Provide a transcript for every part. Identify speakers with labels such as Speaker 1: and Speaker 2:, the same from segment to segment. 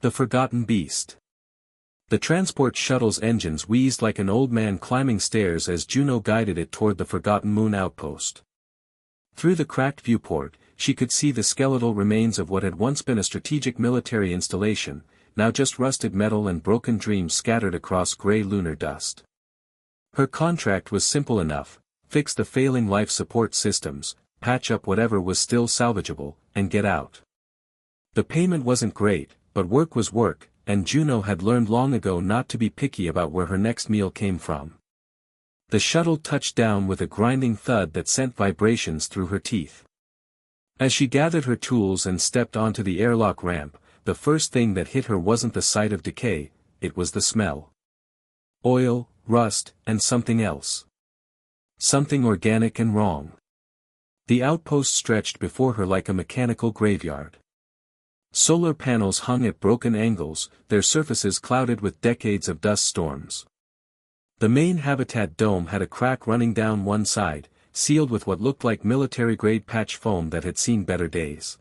Speaker 1: The Forgotten Beast. The transport shuttle's engines wheezed like an old man climbing stairs as Juno guided it toward the Forgotten Moon outpost. Through the cracked viewport, she could see the skeletal remains of what had once been a strategic military installation, now just rusted metal and broken dreams scattered across gray lunar dust. Her contract was simple enough: fix the failing life support systems, patch up whatever was still salvageable, and get out. The payment wasn't great, but work was work, and Juno had learned long ago not to be picky about where her next meal came from. The shuttle touched down with a grinding thud that sent vibrations through her teeth. As she gathered her tools and stepped onto the airlock ramp, the first thing that hit her wasn't the sight of decay, it was the smell. Oil, rust, and something else. Something organic and wrong. The outpost stretched before her like a mechanical graveyard. Solar panels hung at broken angles, their surfaces clouded with decades of dust storms. The main habitat dome had a crack running down one side, sealed with what looked like military-grade patch foam that had seen better days.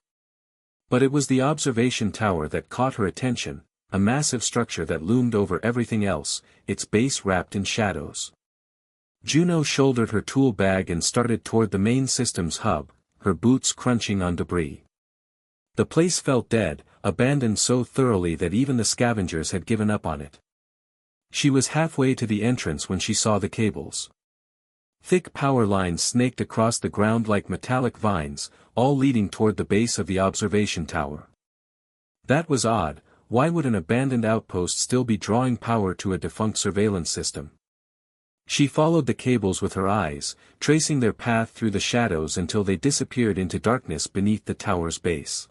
Speaker 1: But it was the observation tower that caught her attention, a massive structure that loomed over everything else, its base wrapped in shadows. Juno shouldered her tool bag and started toward the main system's hub, her boots crunching on debris. The place felt dead, abandoned so thoroughly that even the scavengers had given up on it. She was halfway to the entrance when she saw the cables. Thick power lines snaked across the ground like metallic vines, all leading toward the base of the observation tower. That was odd. Why would an abandoned outpost still be drawing power to a defunct surveillance system? She followed the cables with her eyes, tracing their path through the shadows until they disappeared into darkness beneath the tower's base.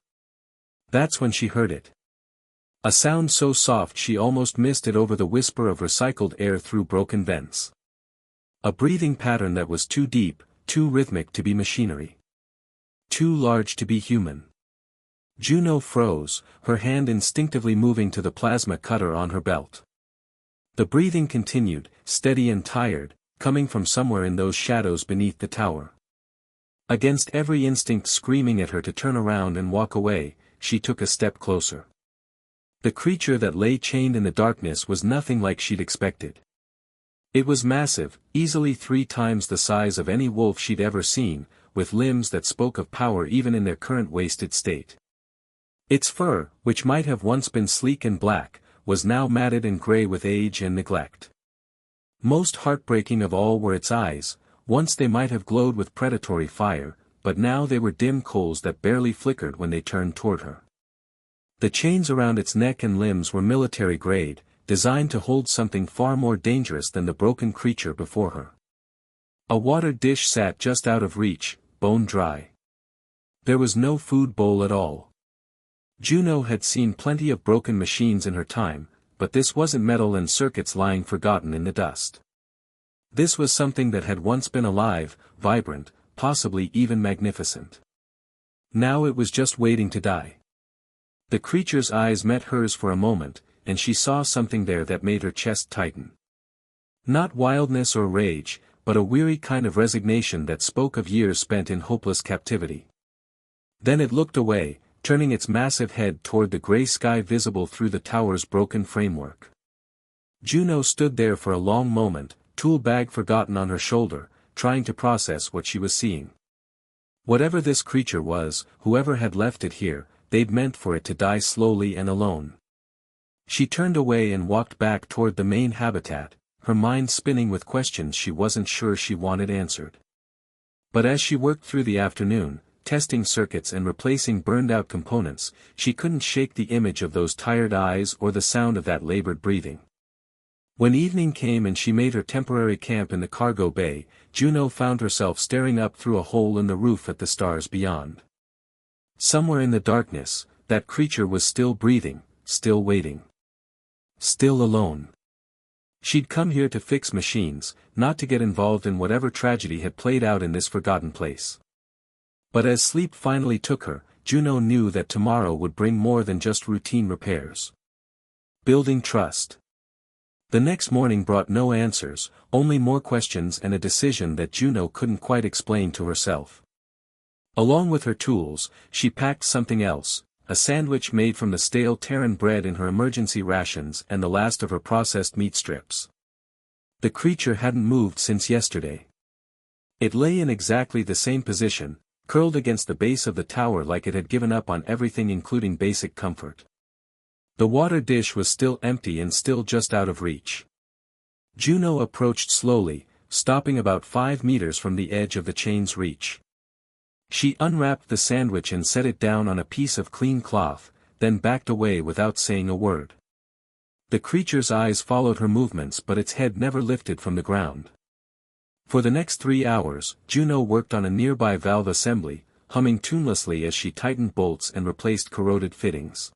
Speaker 1: That's when she heard it. A sound so soft she almost missed it over the whisper of recycled air through broken vents. A breathing pattern that was too deep, too rhythmic to be machinery. Too large to be human. Juno froze, her hand instinctively moving to the plasma cutter on her belt. The breathing continued, steady and tired, coming from somewhere in those shadows beneath the tower. Against every instinct screaming at her to turn around and walk away, she took a step closer. The creature that lay chained in the darkness was nothing like she'd expected. It was massive, easily 3 times the size of any wolf she'd ever seen, with limbs that spoke of power even in their current wasted state. Its fur, which might have once been sleek and black, was now matted and gray with age and neglect. Most heartbreaking of all were its eyes. Once they might have glowed with predatory fire, but now they were dim coals that barely flickered when they turned toward her. The chains around its neck and limbs were military grade, designed to hold something far more dangerous than the broken creature before her. A water dish sat just out of reach, bone dry. There was no food bowl at all. Juno had seen plenty of broken machines in her time, but this wasn't metal and circuits lying forgotten in the dust. This was something that had once been alive, vibrant, possibly even magnificent. Now it was just waiting to die. The creature's eyes met hers for a moment, and she saw something there that made her chest tighten. Not wildness or rage, but a weary kind of resignation that spoke of years spent in hopeless captivity. Then it looked away, turning its massive head toward the gray sky visible through the tower's broken framework. Juno stood there for a long moment, tool bag forgotten on her shoulder, trying to process what she was seeing. Whatever this creature was, whoever had left it here, they'd meant for it to die slowly and alone. She turned away and walked back toward the main habitat, her mind spinning with questions she wasn't sure she wanted answered. But as she worked through the afternoon, testing circuits and replacing burned-out components, she couldn't shake the image of those tired eyes or the sound of that labored breathing. When evening came and she made her temporary camp in the cargo bay, Juno found herself staring up through a hole in the roof at the stars beyond. Somewhere in the darkness, that creature was still breathing, still waiting. Still alone. She'd come here to fix machines, not to get involved in whatever tragedy had played out in this forgotten place. But as sleep finally took her, Juno knew that tomorrow would bring more than just routine repairs. Building trust. The next morning brought no answers, only more questions and a decision that Juno couldn't quite explain to herself. Along with her tools, she packed something else, a sandwich made from the stale Terran bread in her emergency rations and the last of her processed meat strips. The creature hadn't moved since yesterday. It lay in exactly the same position, curled against the base of the tower like it had given up on everything including basic comfort. The water dish was still empty and still just out of reach. Juno approached slowly, stopping about 5 meters from the edge of the chain's reach. She unwrapped the sandwich and set it down on a piece of clean cloth, then backed away without saying a word. The creature's eyes followed her movements but its head never lifted from the ground. For the next 3 hours, Juno worked on a nearby valve assembly, humming tunelessly as she tightened bolts and replaced corroded fittings.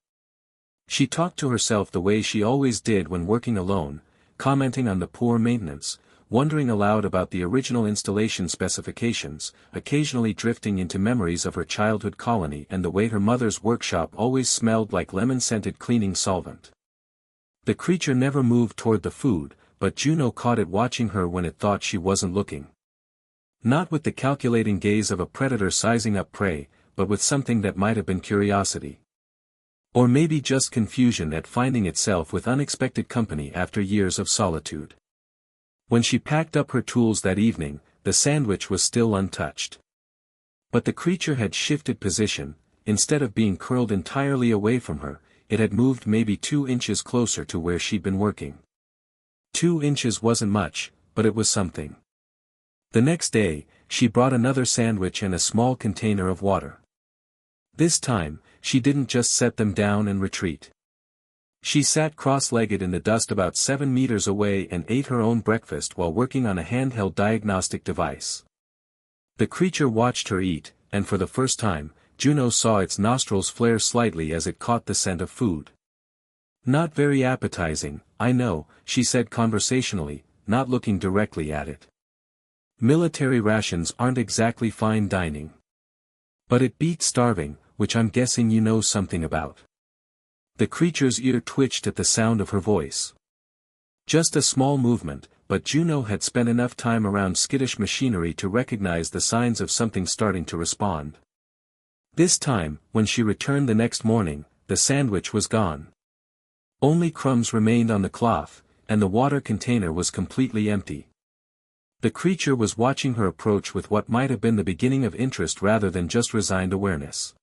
Speaker 1: She talked to herself the way she always did when working alone, commenting on the poor maintenance, wondering aloud about the original installation specifications, occasionally drifting into memories of her childhood colony and the way her mother's workshop always smelled like lemon-scented cleaning solvent. The creature never moved toward the food, but Juno caught it watching her when it thought she wasn't looking. Not with the calculating gaze of a predator sizing up prey, but with something that might have been curiosity. Or maybe just confusion at finding itself with unexpected company after years of solitude. When she packed up her tools that evening, the sandwich was still untouched. But the creature had shifted position, instead of being curled entirely away from her, it had moved maybe 2 inches closer to where she'd been working. 2 inches wasn't much, but it was something. The next day, she brought another sandwich and a small container of water. This time, she didn't just set them down and retreat. She sat cross-legged in the dust about 7 meters away and ate her own breakfast while working on a handheld diagnostic device. The creature watched her eat, and for the first time, Juno saw its nostrils flare slightly as it caught the scent of food. "Not very appetizing, I know," she said conversationally, not looking directly at it. "Military rations aren't exactly fine dining. But it beats starving, which I'm guessing you know something about." The creature's ear twitched at the sound of her voice. Just a small movement, but Juno had spent enough time around skittish machinery to recognize the signs of something starting to respond. This time, when she returned the next morning, the sandwich was gone. Only crumbs remained on the cloth, and the water container was completely empty. The creature was watching her approach with what might have been the beginning of interest rather than just resigned awareness.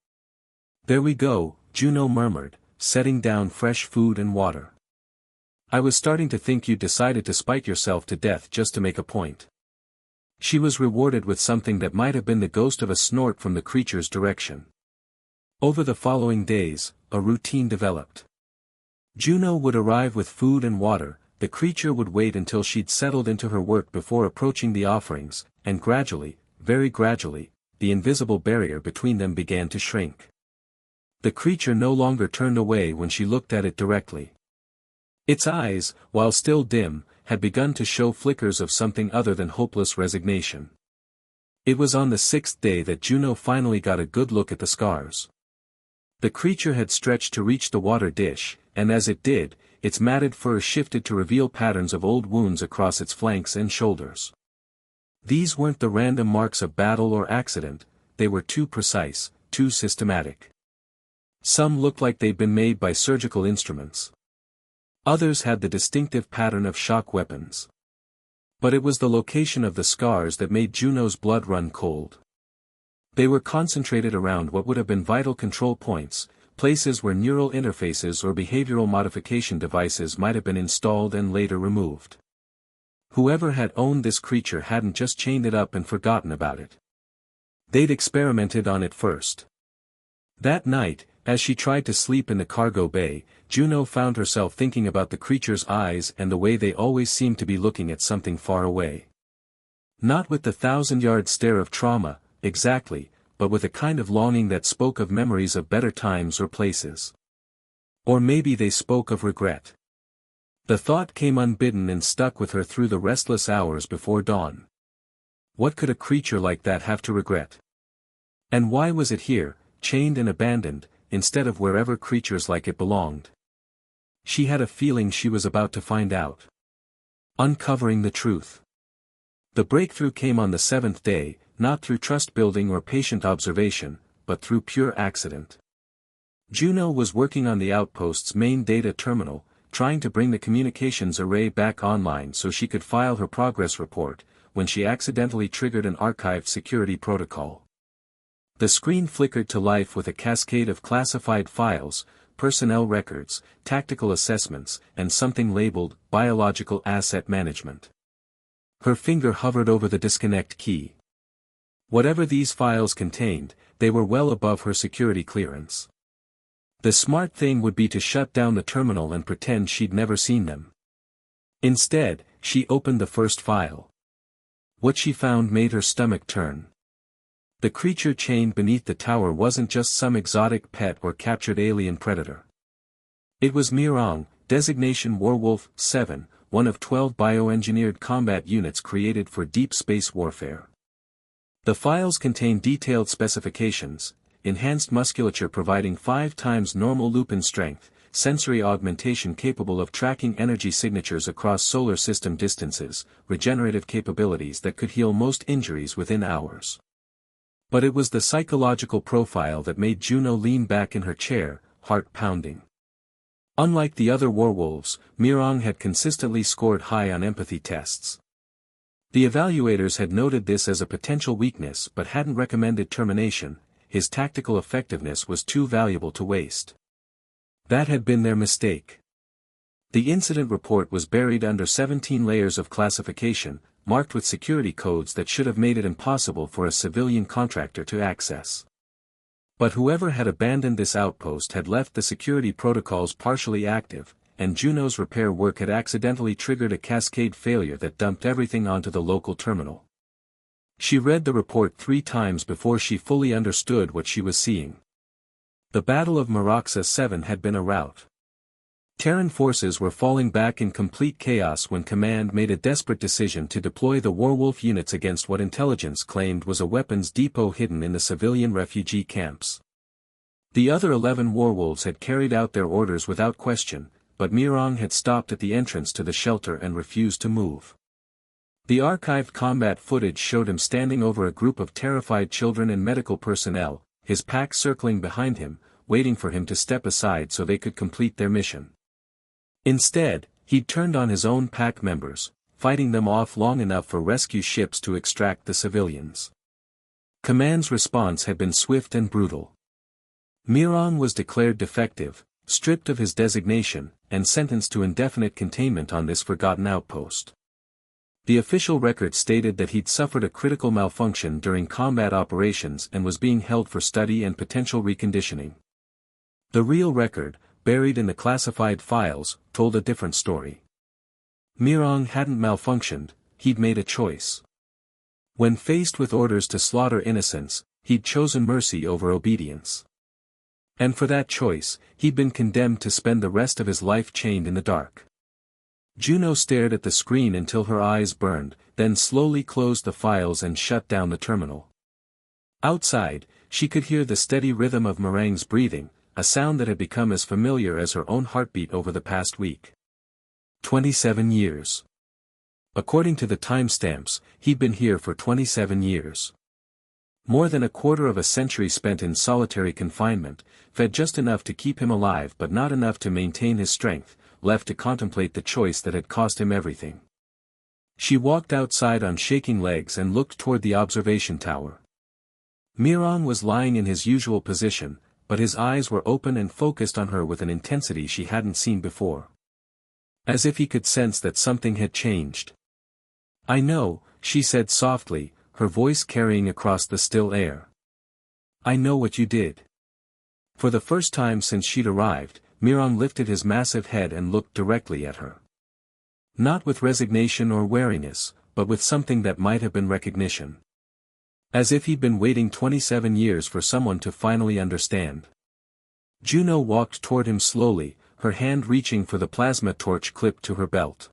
Speaker 1: "There we go," Juno murmured, setting down fresh food and water. "I was starting to think you decided to spite yourself to death just to make a point." She was rewarded with something that might have been the ghost of a snort from the creature's direction. Over the following days, a routine developed. Juno would arrive with food and water, the creature would wait until she'd settled into her work before approaching the offerings, and gradually, very gradually, the invisible barrier between them began to shrink. The creature no longer turned away when she looked at it directly. Its eyes, while still dim, had begun to show flickers of something other than hopeless resignation. It was on the 6th day that Juno finally got a good look at the scars. The creature had stretched to reach the water dish, and as it did, its matted fur shifted to reveal patterns of old wounds across its flanks and shoulders. These weren't the random marks of battle or accident, they were too precise, too systematic. Some looked like they'd been made by surgical instruments. Others had the distinctive pattern of shock weapons. But it was the location of the scars that made Juno's blood run cold. They were concentrated around what would have been vital control points, places where neural interfaces or behavioral modification devices might have been installed and later removed. Whoever had owned this creature hadn't just chained it up and forgotten about it. They'd experimented on it first. That night, as she tried to sleep in the cargo bay, Juno found herself thinking about the creature's eyes and the way they always seemed to be looking at something far away. Not with the 1,000-yard stare of trauma, exactly, but with a kind of longing that spoke of memories of better times or places. Or maybe they spoke of regret. The thought came unbidden and stuck with her through the restless hours before dawn. What could a creature like that have to regret? And why was it here, chained and abandoned, instead of wherever creatures like it belonged? She had a feeling she was about to find out. Uncovering the truth. The breakthrough came on the 7th day, not through trust-building or patient observation, but through pure accident. Juno was working on the outpost's main data terminal, trying to bring the communications array back online so she could file her progress report, when she accidentally triggered an archived security protocol. The screen flickered to life with a cascade of classified files, personnel records, tactical assessments, and something labeled biological asset management. Her finger hovered over the disconnect key. Whatever these files contained, they were well above her security clearance. The smart thing would be to shut down the terminal and pretend she'd never seen them. Instead, she opened the first file. What she found made her stomach turn. The creature chained beneath the tower wasn't just some exotic pet or captured alien predator. It was Mirang, designation Warwolf 7, one of 12 bioengineered combat units created for deep space warfare. The files contain detailed specifications: enhanced musculature providing 5 times normal lupin strength, sensory augmentation capable of tracking energy signatures across solar system distances, regenerative capabilities that could heal most injuries within hours. But it was the psychological profile that made Juno lean back in her chair, heart pounding. Unlike the other warwolves, Mirang had consistently scored high on empathy tests. The evaluators had noted this as a potential weakness but hadn't recommended termination. His tactical effectiveness was too valuable to waste. That had been their mistake. The incident report was buried under 17 layers of classification, marked with security codes that should have made it impossible for a civilian contractor to access. But whoever had abandoned this outpost had left the security protocols partially active, and Juno's repair work had accidentally triggered a cascade failure that dumped everything onto the local terminal. She read the report 3 times before she fully understood what she was seeing. The Battle of Maraxa 7 had been a rout. Terran forces were falling back in complete chaos when Command made a desperate decision to deploy the warwolf units against what intelligence claimed was a weapons depot hidden in the civilian refugee camps. The other 11 warwolves had carried out their orders without question, but Mirang had stopped at the entrance to the shelter and refused to move. The archived combat footage showed him standing over a group of terrified children and medical personnel, his pack circling behind him, waiting for him to step aside so they could complete their mission. Instead, he'd turned on his own pack members, fighting them off long enough for rescue ships to extract the civilians. Command's response had been swift and brutal. Mirang was declared defective, stripped of his designation, and sentenced to indefinite containment on this forgotten outpost. The official record stated that he'd suffered a critical malfunction during combat operations and was being held for study and potential reconditioning. The real record, buried in the classified files, told a different story. Mirang hadn't malfunctioned, he'd made a choice. When faced with orders to slaughter innocents, he'd chosen mercy over obedience. And for that choice, he'd been condemned to spend the rest of his life chained in the dark. Juno stared at the screen until her eyes burned, then slowly closed the files and shut down the terminal. Outside, she could hear the steady rhythm of Mirang's breathing, a sound that had become as familiar as her own heartbeat over the past week. 27 years. According to the timestamps, he'd been here for 27 years. More than a quarter of a century spent in solitary confinement, fed just enough to keep him alive but not enough to maintain his strength, left to contemplate the choice that had cost him everything. She walked outside on shaking legs and looked toward the observation tower. Mirang was lying in his usual position, but his eyes were open and focused on her with an intensity she hadn't seen before. As if he could sense that something had changed. "I know," she said softly, her voice carrying across the still air. "I know what you did." For the first time since she'd arrived, Mirang lifted his massive head and looked directly at her. Not with resignation or wariness, but with something that might have been recognition. As if he'd been waiting 27 years for someone to finally understand. Juno walked toward him slowly, her hand reaching for the plasma torch clipped to her belt.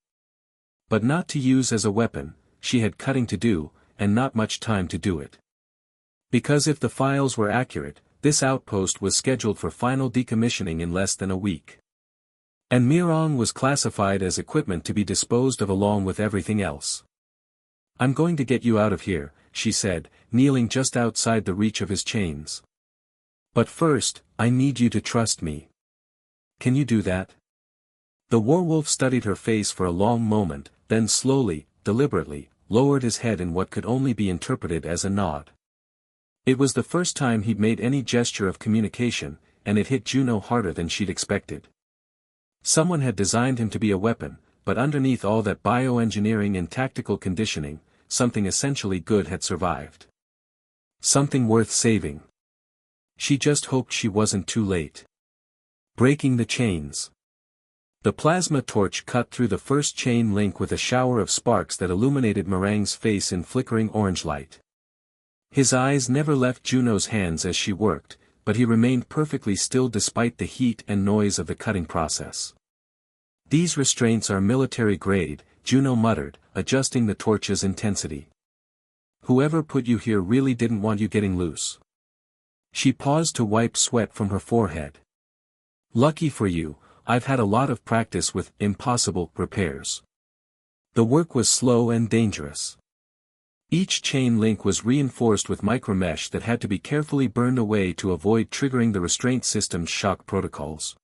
Speaker 1: But not to use as a weapon, she had cutting to do, and not much time to do it. Because if the files were accurate, this outpost was scheduled for final decommissioning in less than a week. And Mirang was classified as equipment to be disposed of along with everything else. "I'm going to get you out of here," she said, kneeling just outside the reach of his chains. But first, I need you to trust me. Can you do that? The warwolf studied her face for a long moment, then slowly, deliberately, lowered his head in what could only be interpreted as a nod. It was the first time he'd made any gesture of communication, and it hit Juno harder than she'd expected. Someone had designed him to be a weapon, but underneath all that bioengineering and tactical conditioning, something essentially good had survived. Something worth saving. She just hoped she wasn't too late. Breaking the chains. The plasma torch cut through the first chain link with a shower of sparks that illuminated Mirang's face in flickering orange light. His eyes never left Juno's hands as she worked, but he remained perfectly still despite the heat and noise of the cutting process. "These restraints are military grade," Juno muttered, adjusting the torch's intensity. "Whoever put you here really didn't want you getting loose." She paused to wipe sweat from her forehead. "Lucky for you, I've had a lot of practice with impossible repairs." The work was slow and dangerous. Each chain link was reinforced with micromesh that had to be carefully burned away to avoid triggering the restraint system's shock protocols.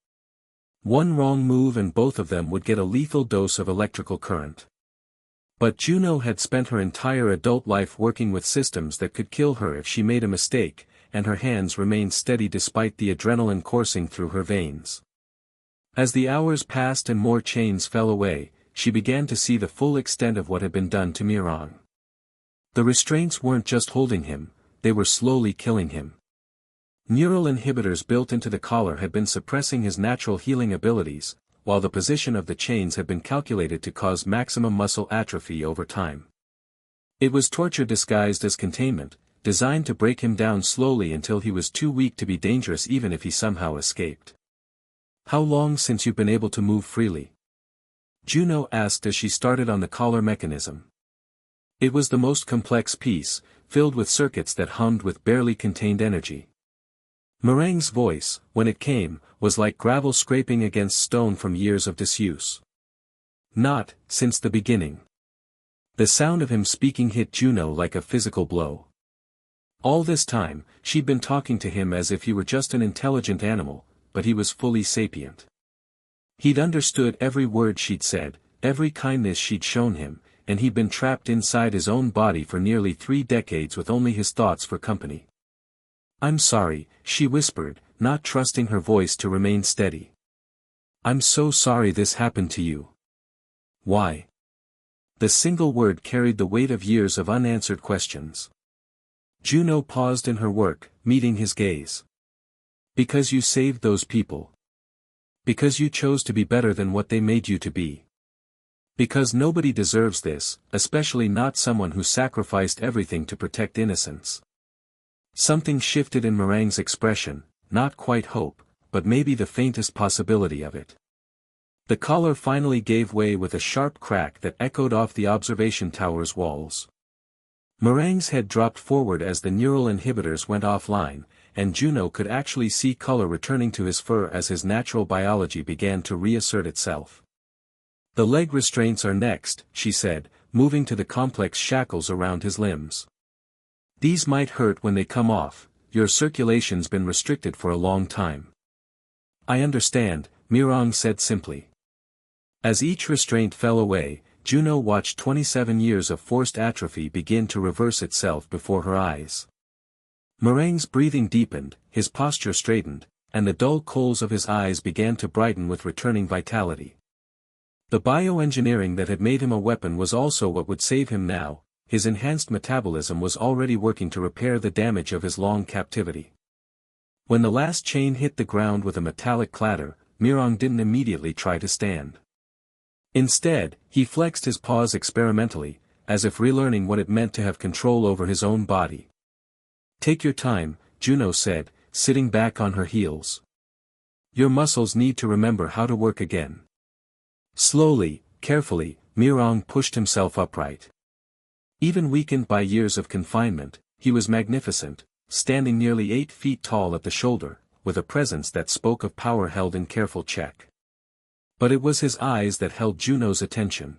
Speaker 1: One wrong move and both of them would get a lethal dose of electrical current. But Juno had spent her entire adult life working with systems that could kill her if she made a mistake, and her hands remained steady despite the adrenaline coursing through her veins. As the hours passed and more chains fell away, she began to see the full extent of what had been done to Mirang. The restraints weren't just holding him, they were slowly killing him. Neural inhibitors built into the collar had been suppressing his natural healing abilities, while the position of the chains had been calculated to cause maximum muscle atrophy over time. It was torture disguised as containment, designed to break him down slowly until he was too weak to be dangerous even if he somehow escaped. "How long since you've been able to move freely?" Juno asked as she started on the collar mechanism. It was the most complex piece, filled with circuits that hummed with barely contained energy. Mirang's voice, when it came, was like gravel scraping against stone from years of disuse. "Not since the beginning." The sound of him speaking hit Juno like a physical blow. All this time, she'd been talking to him as if he were just an intelligent animal, but he was fully sapient. He'd understood every word she'd said, every kindness she'd shown him, and he'd been trapped inside his own body for nearly 3 decades with only his thoughts for company. "I'm sorry," she whispered, not trusting her voice to remain steady. "I'm so sorry this happened to you." "Why?" The single word carried the weight of years of unanswered questions. Juno paused in her work, meeting his gaze. "Because you saved those people. Because you chose to be better than what they made you to be. Because nobody deserves this, especially not someone who sacrificed everything to protect innocence." Something shifted in Mirang's expression, not quite hope, but maybe the faintest possibility of it. The collar finally gave way with a sharp crack that echoed off the observation tower's walls. Mirang's head dropped forward as the neural inhibitors went offline, and Juno could actually see color returning to his fur as his natural biology began to reassert itself. "The leg restraints are next," she said, moving to the complex shackles around his limbs. "These might hurt when they come off, your circulation's been restricted for a long time." "I understand," Mirang said simply. As each restraint fell away, Juno watched 27 years of forced atrophy begin to reverse itself before her eyes. Mirang's breathing deepened, his posture straightened, and the dull coals of his eyes began to brighten with returning vitality. The bioengineering that had made him a weapon was also what would save him now. His enhanced metabolism was already working to repair the damage of his long captivity. When the last chain hit the ground with a metallic clatter, Mirang didn't immediately try to stand. Instead, he flexed his paws experimentally, as if relearning what it meant to have control over his own body. "Take your time," Juno said, sitting back on her heels. "Your muscles need to remember how to work again." Slowly, carefully, Mirang pushed himself upright. Even weakened by years of confinement, he was magnificent, standing nearly 8 feet tall at the shoulder, with a presence that spoke of power held in careful check. But it was his eyes that held Juno's attention.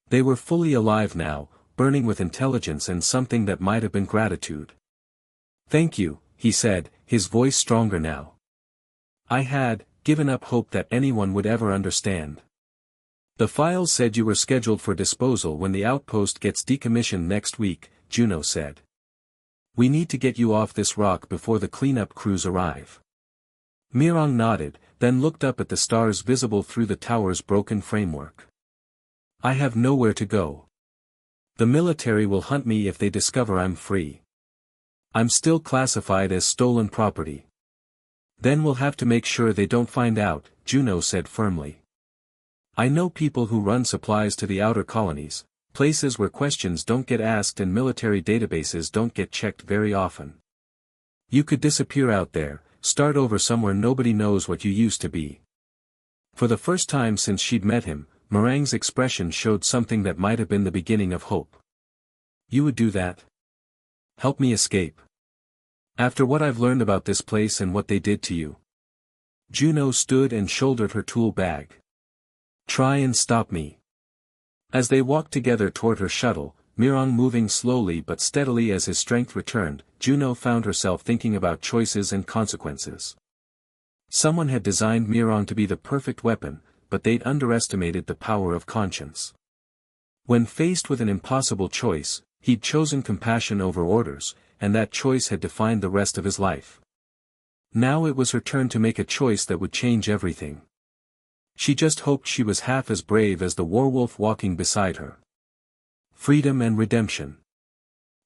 Speaker 1: They were fully alive now, burning with intelligence and something that might have been gratitude. "Thank you," he said, his voice stronger now. I had given up hope that anyone would ever understand. The files said you were scheduled for disposal when the outpost gets decommissioned next week, Juno said. We need to get you off this rock before the cleanup crews arrive. Mirang nodded, then looked up at the stars visible through the tower's broken framework. I have nowhere to go. The military will hunt me if they discover I'm free. I'm still classified as stolen property. Then we'll have to make sure they don't find out, Juno said firmly. I know people who run supplies to the outer colonies, places where questions don't get asked and military databases don't get checked very often. You could disappear out there, start over somewhere nobody knows what you used to be. For the first time since she'd met him, Mirang's expression showed something that might have been the beginning of hope. You would do that? Help me escape. After what I've learned about this place and what they did to you. Juno stood and shouldered her tool bag. Try and stop me. As they walked together toward her shuttle, Mirang moving slowly but steadily as his strength returned, Juno found herself thinking about choices and consequences. Someone had designed Mirang to be the perfect weapon, but they'd underestimated the power of conscience. When faced with an impossible choice, he'd chosen compassion over orders, and that choice had defined the rest of his life. Now it was her turn to make a choice that would change everything. She just hoped she was half as brave as the warwolf walking beside her. Freedom and redemption.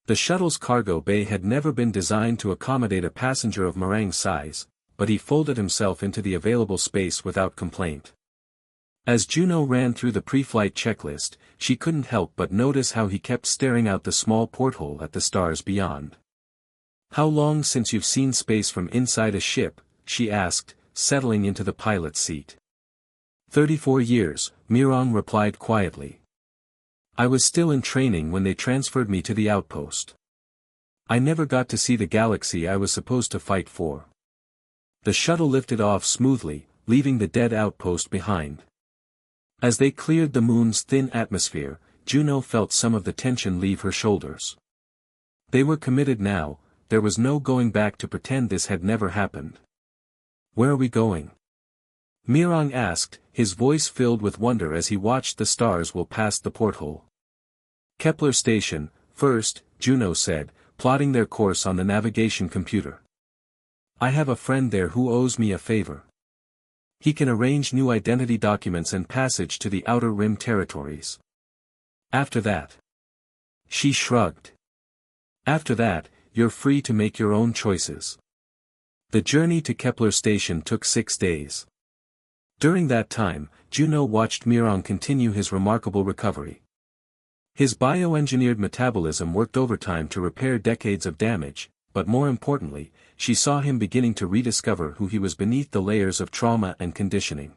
Speaker 1: The shuttle's cargo bay had never been designed to accommodate a passenger of Mirang's size, but he folded himself into the available space without complaint. As Juno ran through the pre-flight checklist, she couldn't help but notice how he kept staring out the small porthole at the stars beyond. How long since you've seen space from inside a ship? She asked, settling into the pilot's seat. 34 years, Mirang replied quietly. I was still in training when they transferred me to the outpost. I never got to see the galaxy I was supposed to fight for. The shuttle lifted off smoothly, leaving the dead outpost behind. As they cleared the moon's thin atmosphere, Juno felt some of the tension leave her shoulders. They were committed now, there was no going back to pretend this had never happened. Where are we going? Mirang asked, his voice filled with wonder as he watched the stars whirl past the porthole. Kepler Station, first, Juno said, plotting their course on the navigation computer. I have a friend there who owes me a favor. He can arrange new identity documents and passage to the Outer Rim territories. After that. She shrugged. After that, you're free to make your own choices. The journey to Kepler Station took 6 days. During that time, Juno watched Mirang continue his remarkable recovery. His bioengineered metabolism worked overtime to repair decades of damage, but more importantly, she saw him beginning to rediscover who he was beneath the layers of trauma and conditioning.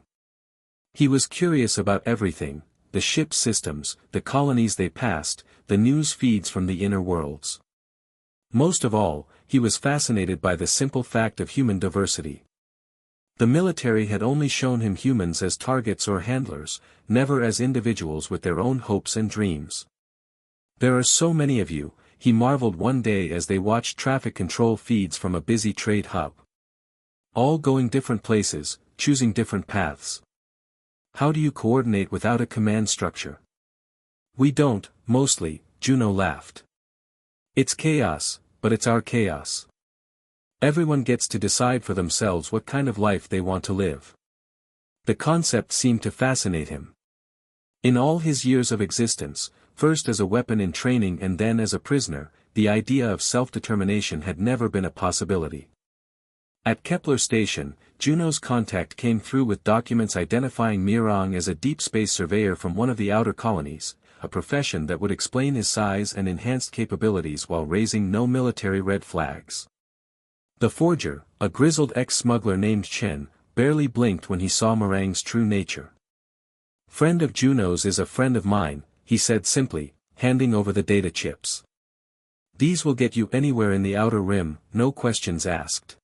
Speaker 1: He was curious about everything, the ship's systems, the colonies they passed, the news feeds from the inner worlds. Most of all, he was fascinated by the simple fact of human diversity. The military had only shown him humans as targets or handlers, never as individuals with their own hopes and dreams. There are so many of you, he marveled one day as they watched traffic control feeds from a busy trade hub. All going different places, choosing different paths. How do you coordinate without a command structure? We don't, mostly, Juno laughed. It's chaos, but it's our chaos. Everyone gets to decide for themselves what kind of life they want to live. The concept seemed to fascinate him. In all his years of existence, first as a weapon in training and then as a prisoner, the idea of self-determination had never been a possibility. At Kepler Station, Juno's contact came through with documents identifying Mirang as a deep space surveyor from one of the outer colonies, a profession that would explain his size and enhanced capabilities while raising no military red flags. The forger, a grizzled ex-smuggler named Chen, barely blinked when he saw Mirang's true nature. Friend of Juno's is a friend of mine, he said simply, handing over the data chips. These will get you anywhere in the Outer Rim, no questions asked.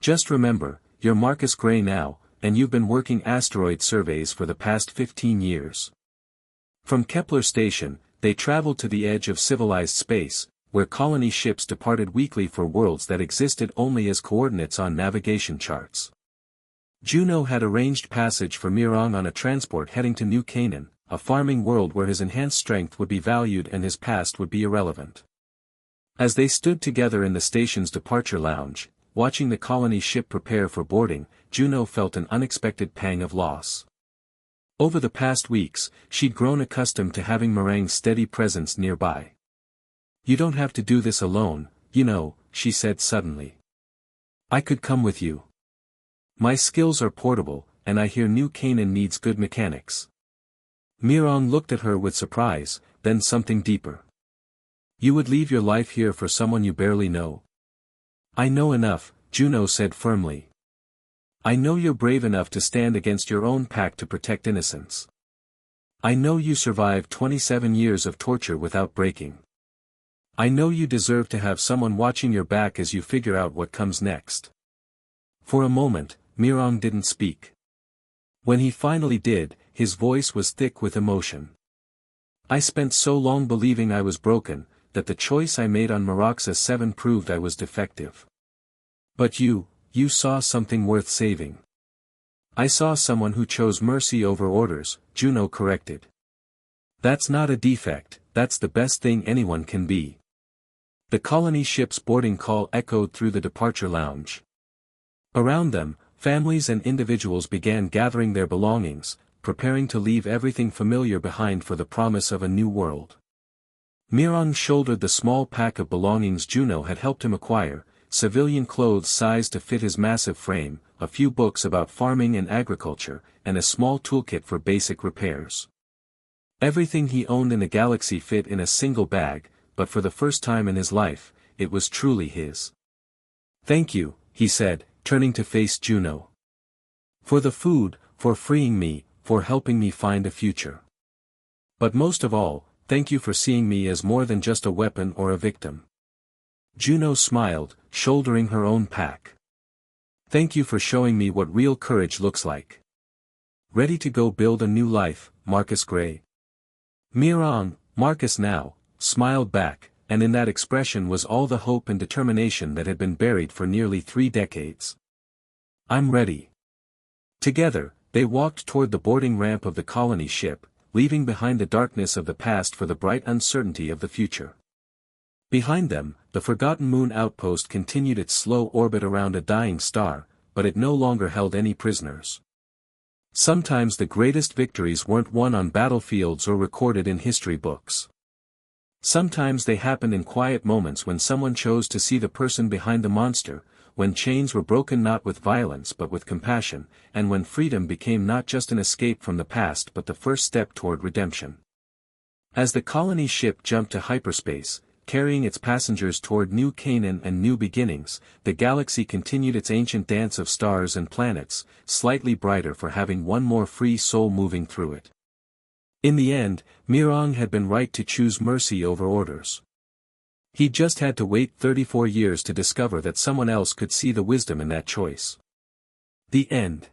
Speaker 1: Just remember, you're Marcus Gray now, and you've been working asteroid surveys for the past 15 years. From Kepler Station, they traveled to the edge of civilized space, where colony ships departed weekly for worlds that existed only as coordinates on navigation charts. Juno had arranged passage for Mirang on a transport heading to New Canaan, a farming world where his enhanced strength would be valued and his past would be irrelevant. As they stood together in the station's departure lounge, watching the colony ship prepare for boarding, Juno felt an unexpected pang of loss. Over the past weeks, she'd grown accustomed to having Mirang's steady presence nearby. "You don't have to do this alone, you know," she said suddenly. "I could come with you. My skills are portable, and I hear New Canaan needs good mechanics." Mirang looked at her with surprise, then something deeper. "You would leave your life here for someone you barely know?" "I know enough," Juno said firmly. "I know you're brave enough to stand against your own pack to protect innocence. I know you survived 27 years of torture without breaking. I know you deserve to have someone watching your back as you figure out what comes next." For a moment, Mirang didn't speak. When he finally did, his voice was thick with emotion. "I spent so long believing I was broken, that the choice I made on Meraxa 7 proved I was defective. But you saw something worth saving." "I saw someone who chose mercy over orders," Juno corrected. "That's not a defect, that's the best thing anyone can be." The colony ship's boarding call echoed through the departure lounge. Around them, families and individuals began gathering their belongings, preparing to leave everything familiar behind for the promise of a new world. Mirang shouldered the small pack of belongings Juno had helped him acquire, civilian clothes sized to fit his massive frame, a few books about farming and agriculture, and a small toolkit for basic repairs. Everything he owned in the galaxy fit in a single bag, but for the first time in his life, it was truly his. "Thank you," he said, turning to face Juno. "For the food, for freeing me, for helping me find a future. But most of all, thank you for seeing me as more than just a weapon or a victim." Juno smiled, shouldering her own pack. "Thank you for showing me what real courage looks like. Ready to go build a new life, Marcus Gray?" Mirang, Marcus now, smiled back, and in that expression was all the hope and determination that had been buried for nearly 3 decades. "I'm ready." Together, they walked toward the boarding ramp of the colony ship, leaving behind the darkness of the past for the bright uncertainty of the future. Behind them, the Forgotten Moon outpost continued its slow orbit around a dying star, but it no longer held any prisoners. Sometimes the greatest victories weren't won on battlefields or recorded in history books. Sometimes they happened in quiet moments when someone chose to see the person behind the monster, when chains were broken not with violence but with compassion, and when freedom became not just an escape from the past but the first step toward redemption. As the colony ship jumped to hyperspace, carrying its passengers toward New Canaan and new beginnings, the galaxy continued its ancient dance of stars and planets, slightly brighter for having one more free soul moving through it. In the end, Mirang had been right to choose mercy over orders. He just had to wait 34 years to discover that someone else could see the wisdom in that choice. The end.